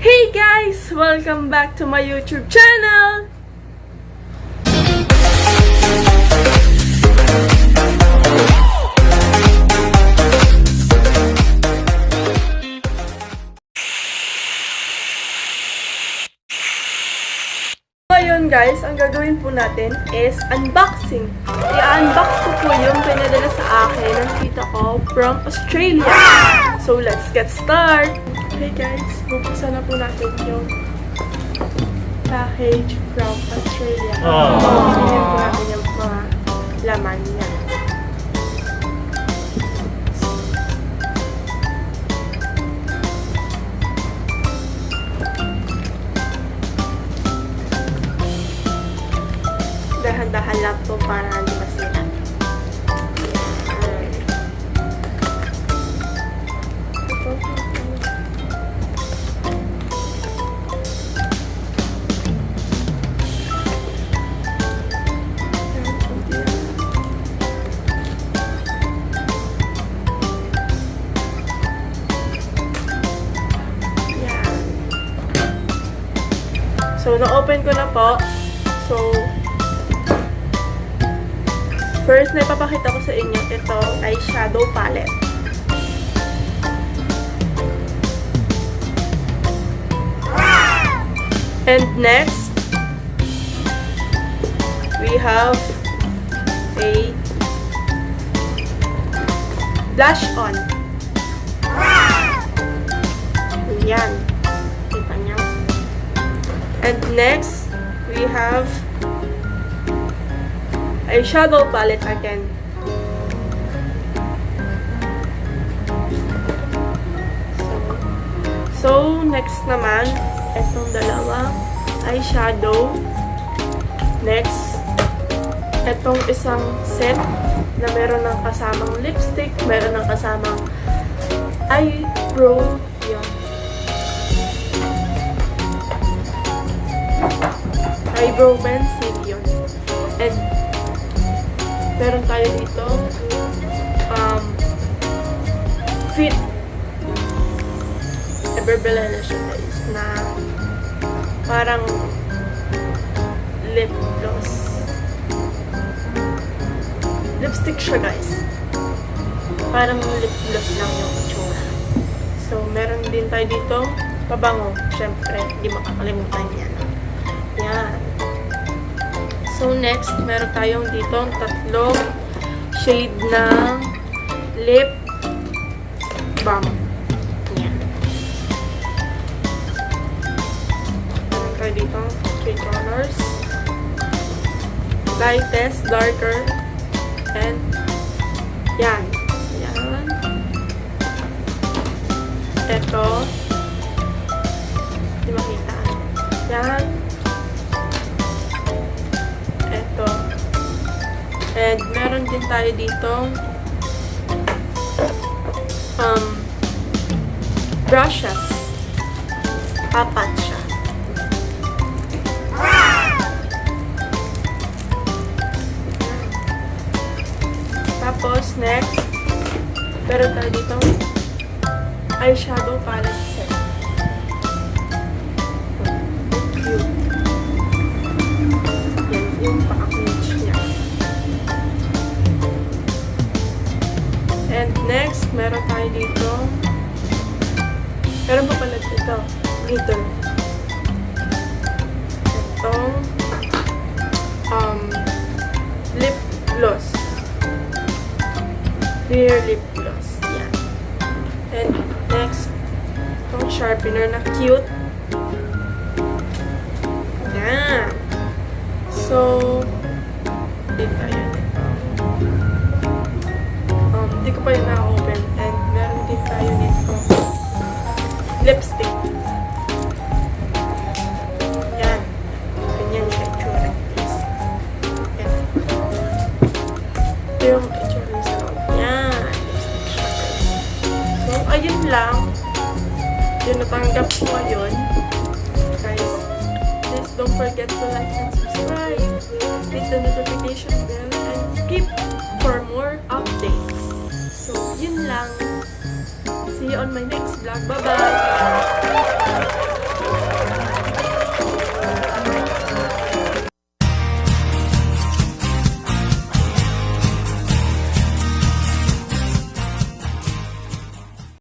Hey guys! Welcome back to my YouTube channel! Ngayon guys, ang gagawin po natin is unboxing. I-unbox ko po yung pinadala sa akin ng tita ko from Australia. So let's get started! Okay guys, bubuksan na po natin yung package from Australia. Tingnan po natin yung mga laman niya. Dahan-dahan lang po para hindi masira. So, na-open ko na po. So, first na ipapakita ko sa inyo, ito ay shadow palette. And next, we have a blush on. Yan. Kita niyo. And next, we have a shadow palette again. So next naman, itong dalawa ay shadow. Next, itong isang set na meron ng kasamang lipstick, meron ng kasamang eyebrow. Yan. Eyebrow pencil yun. And meron tayo dito fit. Eberbella na siya guys, na parang lip gloss. Lipstick siya guys. Parang lip gloss lang yung itsura. So meron din tayo dito pabango. Syempre, hindi makakalimutan yan. Yan. So, next, meron tayong dito tatlong shade ng lip balm. Yan. Meron tayo dito 3 colors. Lightest, darker, and yan. Yan. Ito. Hindi makita. Yan. And meron din tayo dito brushes. Apat siya. Tapos next, meron tayo dito eyeshadow palette set. Cute. Yan yung package niya. And next, meron tayo dito. Meron pa pala dito. Glitter. Itong lip gloss. Clear lip gloss. Yan. And next, itong sharpener na cute. Yan. So, dito tayo. Hindi ko pa yun na-open. And meron din tayo dito lipstick. Yan. Ganyan siya itsura. Yan. Ito yung itsura sa loob. Yan. Lipstick siya. So, ayun lang. Yung natanggap ko ngayon. Guys, please don't forget to like and subscribe. Hit the notification bell and keep for more updates. So, yun lang. See you on my next vlog. Bye-bye!